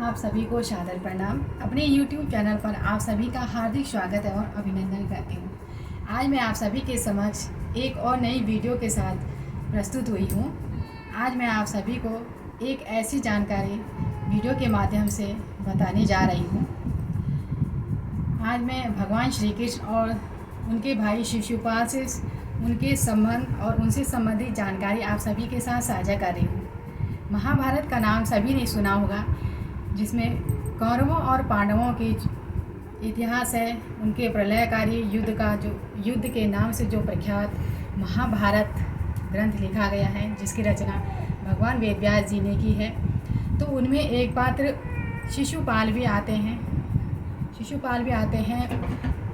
आप सभी को सादर प्रणाम। अपने YouTube चैनल पर आप सभी का हार्दिक स्वागत है और अभिनंदन करती हूँ। आज मैं आप सभी के समक्ष एक और नई वीडियो के साथ प्रस्तुत हुई हूँ। आज मैं आप सभी को एक ऐसी जानकारी वीडियो के माध्यम से बताने जा रही हूँ। आज मैं भगवान श्री कृष्ण और उनके भाई शिशुपाल से उनके संबंध और उनसे संबंधित जानकारी आप सभी के साथ साझा कर रही हूँ। महाभारत का नाम सभी ने सुना होगा, जिसमें कौरवों और पांडवों के इतिहास है। उनके प्रलयकारी युद्ध के नाम से जो प्रख्यात महाभारत ग्रंथ लिखा गया है, जिसकी रचना भगवान वेद व्यास जी ने की है। तो उनमें एक पात्र शिशुपाल भी आते हैं,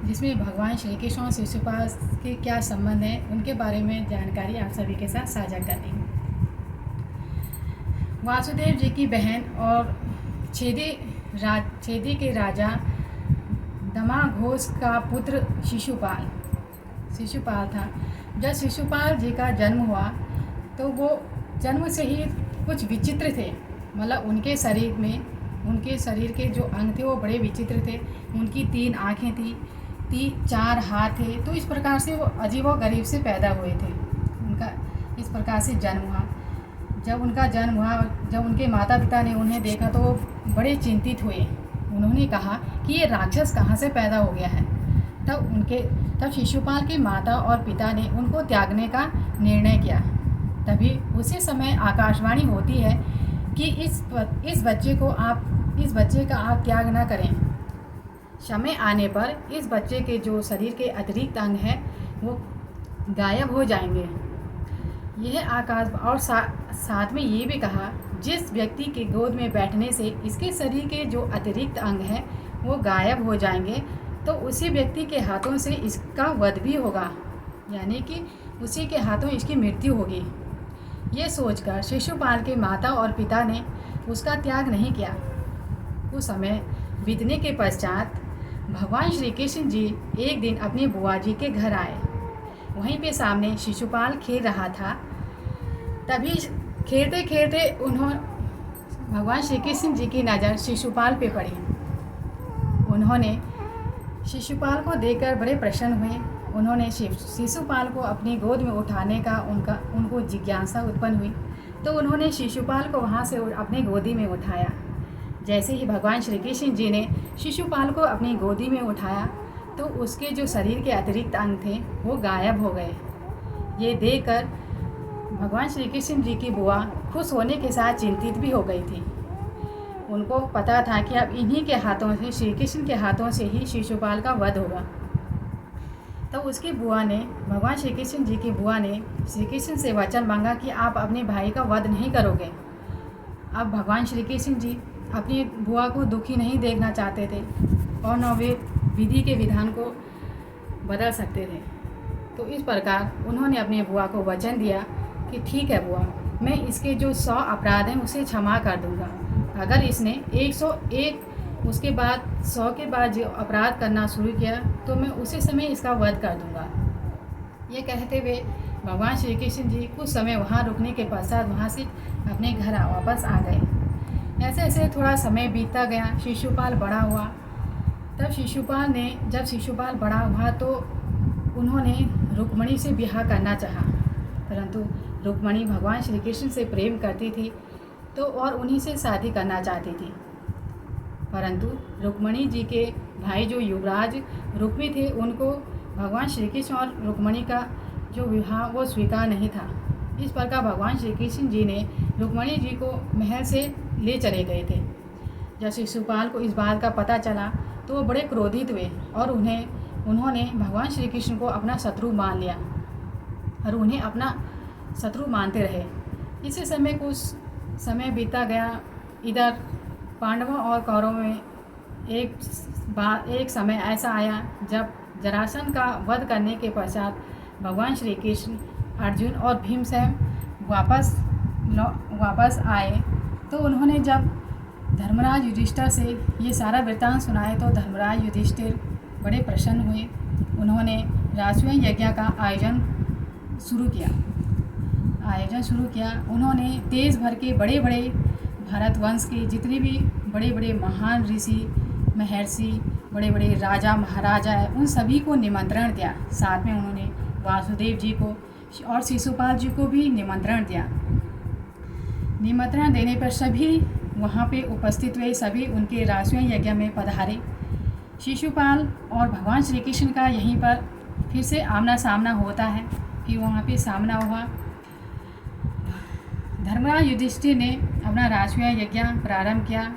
जिसमें भगवान श्री कृष्ण और शिशुपाल के क्या संबंध है, उनके बारे में जानकारी आप सभी के साथ साझा कर रही हूँ। वासुदेव जी की बहन और छेदी के राजा दमाघोष का पुत्र शिशुपाल था। जब शिशुपाल जी का जन्म हुआ तो वो जन्म से ही कुछ विचित्र थे। मतलब उनके शरीर के जो अंग थे वो बड़े विचित्र थे। उनकी 3 आँखें थी, 4 हाथ थे। तो इस प्रकार से वो अजीबोगरीब से पैदा हुए थे। उनका इस प्रकार से जन्म हुआ। जब उनके माता पिता ने उन्हें देखा तो वो बड़े चिंतित हुए। उन्होंने कहा कि ये राक्षस कहाँ से पैदा हो गया है। तब शिशुपाल के माता और पिता ने उनको त्यागने का निर्णय किया। तभी उसी समय आकाशवाणी होती है कि इस बच्चे का आप त्याग न करें। समय आने पर इस बच्चे के जो शरीर के अतिरिक्त अंग हैं वो गायब हो जाएंगे। यह आकाश और साथ में ये भी कहा, जिस व्यक्ति के गोद में बैठने से इसके शरीर के जो अतिरिक्त अंग हैं वो गायब हो जाएंगे, तो उसी व्यक्ति के हाथों से इसका वध भी होगा, यानी कि उसी के हाथों इसकी मृत्यु होगी। ये सोचकर शिशुपाल के माता और पिता ने उसका त्याग नहीं किया। कुछ समय बीतने के पश्चात भगवान श्री कृष्ण जी एक दिन अपनी बुआ जी के घर आए। वहीं पे सामने शिशुपाल खेल रहा था। तभी खेलते खेलते भगवान श्री कृष्ण जी की नज़र शिशुपाल पे पड़ी। उन्होंने शिशुपाल को देखकर बड़े प्रसन्न हुए। उन्होंने शिशुपाल को अपनी गोद में उठाने का उनको जिज्ञासा उत्पन्न हुई। तो उन्होंने शिशुपाल को वहाँ से अपनी गोदी में उठाया। जैसे ही भगवान श्री कृष्ण जी ने शिशुपाल को अपनी गोदी में उठाया तो उसके जो शरीर के अतिरिक्त अंग थे वो गायब हो गए। ये देखकर भगवान श्री कृष्ण जी की बुआ खुश होने के साथ चिंतित भी हो गई थी। उनको पता था कि अब इन्हीं के हाथों से, श्री कृष्ण के हाथों से ही शिशुपाल का वध होगा। तो उसकी बुआ ने, भगवान श्री कृष्ण जी की बुआ ने श्री कृष्ण से वचन मांगा कि आप अपने भाई का वध नहीं करोगे। अब भगवान श्री कृष्ण जी अपनी बुआ को दुखी नहीं देखना चाहते थे और न वे विधि के विधान को बदल सकते थे। तो इस प्रकार उन्होंने अपनी बुआ को वचन दिया कि ठीक है बुआ, मैं इसके जो 100 अपराध हैं उसे क्षमा कर दूंगा। अगर इसने 101 उसके बाद 100 के बाद जो अपराध करना शुरू किया तो मैं उसी समय इसका वध कर दूंगा। ये कहते हुए भगवान श्री कृष्ण जी कुछ समय वहाँ रुकने के पश्चात वहाँ से अपने घर वापस आ गए। ऐसे ऐसे थोड़ा समय बीतता गया। शिशुपाल बड़ा हुआ। जब शिशुपाल बड़ा हुआ तो उन्होंने रुक्मणी से ब्याह करना चाहा, परंतु रुक्मणी भगवान श्री कृष्ण से प्रेम करती थी तो और उन्हीं से शादी करना चाहती थी। परंतु रुक्मणी जी के भाई जो युवराज रुक्मी थे, उनको भगवान श्री कृष्ण और रुक्मणी का जो विवाह वो स्वीकार नहीं था। इस प्रकार भगवान श्री कृष्ण जी ने रुक्मणी जी को महल से ले चले गए थे। जब शिशुपाल को इस बात का पता चला तो वो बड़े क्रोधित हुए और उन्होंने भगवान श्री कृष्ण को अपना शत्रु मान लिया और उन्हें अपना शत्रु मानते रहे। इसी समय कुछ समय बीता गया। इधर पांडवों और कौरवों में एक समय ऐसा आया जब जरासंध का वध करने के पश्चात भगवान श्री कृष्ण, अर्जुन और भीमसेन वापस आए। तो उन्होंने जब धर्मराज युधिष्ठिर से ये सारा वृत्तांत सुनाए तो धर्मराज युधिष्ठिर बड़े प्रसन्न हुए। उन्होंने राजस्व यज्ञ का आयोजन शुरू किया। उन्होंने देश भर के बड़े बड़े भारतवंश के जितने भी बड़े बड़े महान ऋषि महर्षि, बड़े बड़े राजा महाराजा है, उन सभी को निमंत्रण दिया। साथ में उन्होंने वासुदेव जी को और शिशुपाल जी को भी निमंत्रण दिया। निमंत्रण देने पर सभी वहाँ पे उपस्थित हुए, सभी उनके रासुएं यज्ञ में पधारे। शिशुपाल और भगवान श्री कृष्ण का यहीं पर फिर से आमना सामना होता है। फिर वहाँ पे सामना हुआ। धर्मराज युधिष्ठिर ने अपना रासुएं यज्ञ प्रारंभ किया।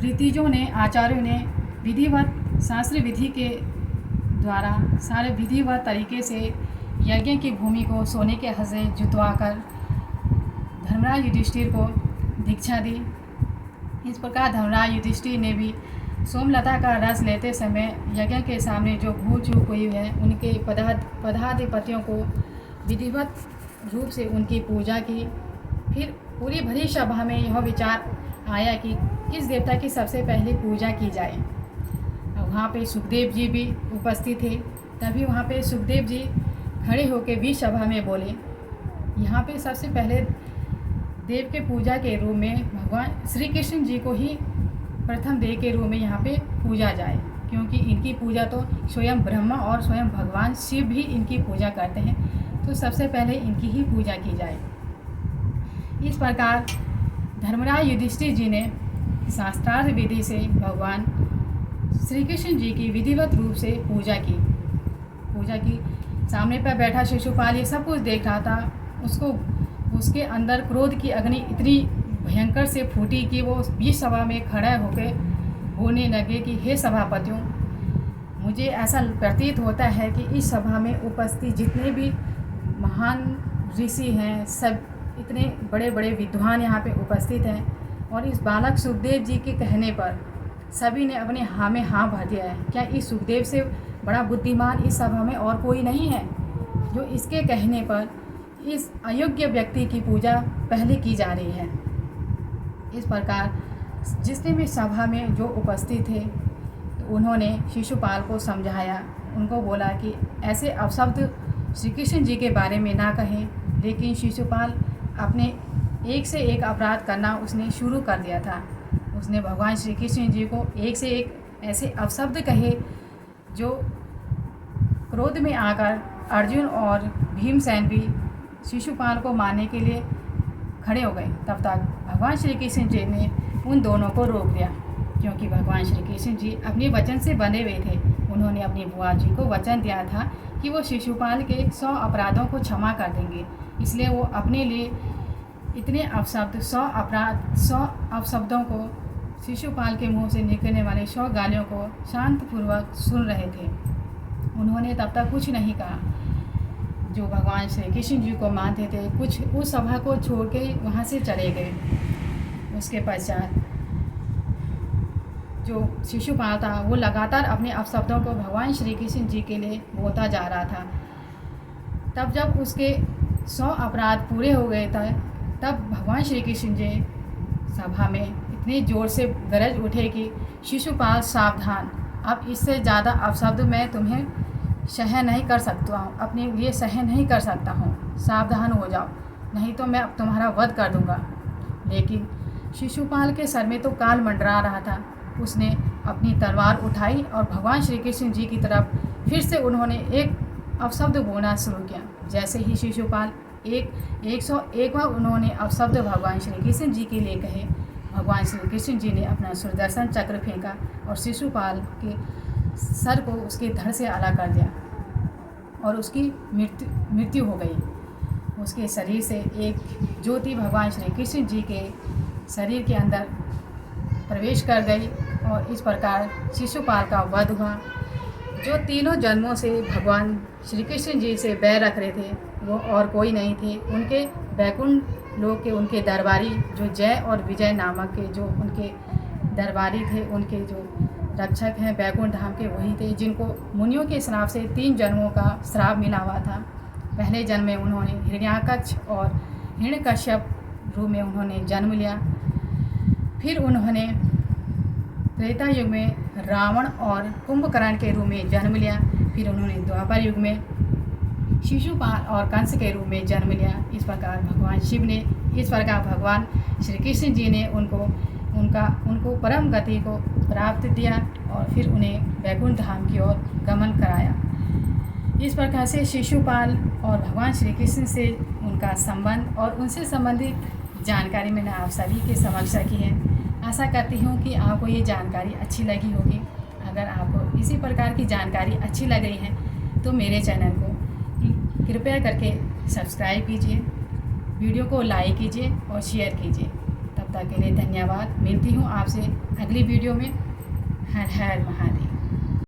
ऋतिजों ने, आचार्यों ने विधिवत शास्त्र विधि के द्वारा सारे विधिवत तरीके से यज्ञ की भूमि को सोने के हद से जुतवाकर धर्मराज युधिष्ठिर को दीक्षा दी। इस प्रकार धर्मराज युधिष्ठिर ने भी सोमलता का रस लेते समय यज्ञ के सामने जो भूल चूक हुई है, उनके पदाधिपतियों को विधिवत रूप से उनकी पूजा की। फिर पूरी भरी सभा में यह विचार आया कि किस देवता की सबसे पहले पूजा की जाए। वहाँ पे सुखदेव जी भी उपस्थित थे। तभी वहाँ पे सुखदेव जी खड़े होकर भी सभा में बोले, यहाँ पे सबसे पहले देव के पूजा के रूप में भगवान श्री कृष्ण जी को ही प्रथम देव के रूप में यहाँ पे पूजा जाए, क्योंकि इनकी पूजा तो स्वयं ब्रह्मा और स्वयं भगवान शिव भी इनकी पूजा करते हैं, तो सबसे पहले इनकी ही पूजा की जाए। इस प्रकार धर्मराज युधिष्ठिर जी ने शास्त्रार्थ विधि से भगवान श्री कृष्ण जी की विधिवत रूप से पूजा की। सामने पर बैठा शिशुपाल ये सब कुछ देख रहा था। उसके अंदर क्रोध की अग्नि इतनी भयंकर से फूटी कि वो बीच सभा में खड़ा होकर बोलने लगे कि हे सभापतियों, मुझे ऐसा प्रतीत होता है कि इस सभा में उपस्थित जितने भी महान ऋषि हैं, सब इतने बड़े बड़े विद्वान यहाँ पे उपस्थित हैं, और इस बालक सुखदेव जी के कहने पर सभी ने अपने हाँ में हाँ भर दिया है। क्या इस सुखदेव से बड़ा बुद्धिमान इस सभा में और कोई नहीं है, जो इसके कहने पर इस अयोग्य व्यक्ति की पूजा पहले की जा रही है। इस प्रकार जितने भी सभा में जो उपस्थित थे, तो उन्होंने शिशुपाल को समझाया, उनको बोला कि ऐसे अपशब्द श्री कृष्ण जी के बारे में ना कहें। लेकिन शिशुपाल अपने एक से एक अपराध करना उसने शुरू कर दिया था। उसने भगवान श्री कृष्ण जी को एक से एक ऐसे अपशब्द कहे जो क्रोध में आकर अर्जुन और भीमसेन भी शिशुपाल को मारने के लिए खड़े हो गए। तब तक भगवान श्री कृष्ण जी ने उन दोनों को रोक दिया, क्योंकि भगवान श्री कृष्ण जी अपने वचन से बंधे हुए थे। उन्होंने अपनी बुआ जी को वचन दिया था कि वो शिशुपाल के 100 अपराधों को क्षमा कर देंगे। इसलिए वो अपने लिए इतने अपशब्द 100 अपशब्दों को, शिशुपाल के मुंह से निकलने वाले 100 गालियों को शांतपूर्वक सुन रहे थे। उन्होंने तब तक कुछ नहीं कहा। जो भगवान श्री कृष्ण जी को मानते थे, कुछ उस सभा को छोड़ के वहाँ से चले गए। उसके पश्चात जो शिशुपाल था वो लगातार अपने अपशब्दों को भगवान श्री कृष्ण जी के लिए बोलता जा रहा था। तब जब उसके 100 अपराध पूरे हो गए थे, तब भगवान श्री कृष्ण जी सभा में इतनी ज़ोर से गरज उठे कि शिशुपाल सावधान, अब इससे ज़्यादा अपशब्द मैं तुम्हें सहन नहीं कर सकता हूँ, अपने लिए सहन नहीं कर सकता हूँ, सावधान हो जाओ, नहीं तो मैं अब तुम्हारा वध कर दूँगा। लेकिन शिशुपाल के सर में तो काल मंडरा रहा था। उसने अपनी तलवार उठाई और भगवान श्री कृष्ण जी की तरफ फिर से उन्होंने एक अपशब्द बोलना शुरू किया। जैसे ही शिशुपाल 101 बार उन्होंने अपशब्द भगवान श्री कृष्ण जी के लिए कहे, भगवान श्री कृष्ण जी ने अपना सुदर्शन चक्र फेंका और शिशुपाल के सर को उसके धड़ से अलग कर दिया और उसकी मृत्यु हो गई। उसके शरीर से एक ज्योति भगवान श्री कृष्ण जी के शरीर के अंदर प्रवेश कर गई और इस प्रकार शिशुपाल का वध हुआ। जो तीनों जन्मों से भगवान श्री कृष्ण जी से बैर रख रहे थे, वो और कोई नहीं थे, उनके बैकुंठ लोक के उनके दरबारी जो जय और विजय नामक के जो उनके दरबारी थे, उनके जो रक्षक हैं बैकुंठ धाम के, वही थे जिनको मुनियों के श्राप से 3 जन्मों का श्राप मिला हुआ था। पहले जन्म में उन्होंने हिरण्याकश और हिरण्यकश्यप रूप में उन्होंने जन्म लिया। फिर उन्होंने त्रेता युग में रावण और कुंभकर्ण के रूप में जन्म लिया। फिर उन्होंने द्वापर युग में शिशुपाल और कंस के रूप में जन्म लिया। इस प्रकार भगवान श्री कृष्ण जी ने उनको उनको परम गति को प्राप्त दिया और फिर उन्हें वैकुंठ धाम की ओर गमन कराया। इस प्रकार से शिशुपाल और भगवान श्री कृष्ण से उनका संबंध और उनसे संबंधित जानकारी मैंने आप सभी के समक्ष रखी है। आशा करती हूँ कि आपको ये जानकारी अच्छी लगी होगी। अगर आपको इसी प्रकार की जानकारी अच्छी लग रही है तो मेरे चैनल को कृपया करके सब्सक्राइब कीजिए, वीडियो को लाइक कीजिए और शेयर कीजिए। तब तक के लिए धन्यवाद। मिलती हूँ आपसे अगली वीडियो में। हर हर महादेव।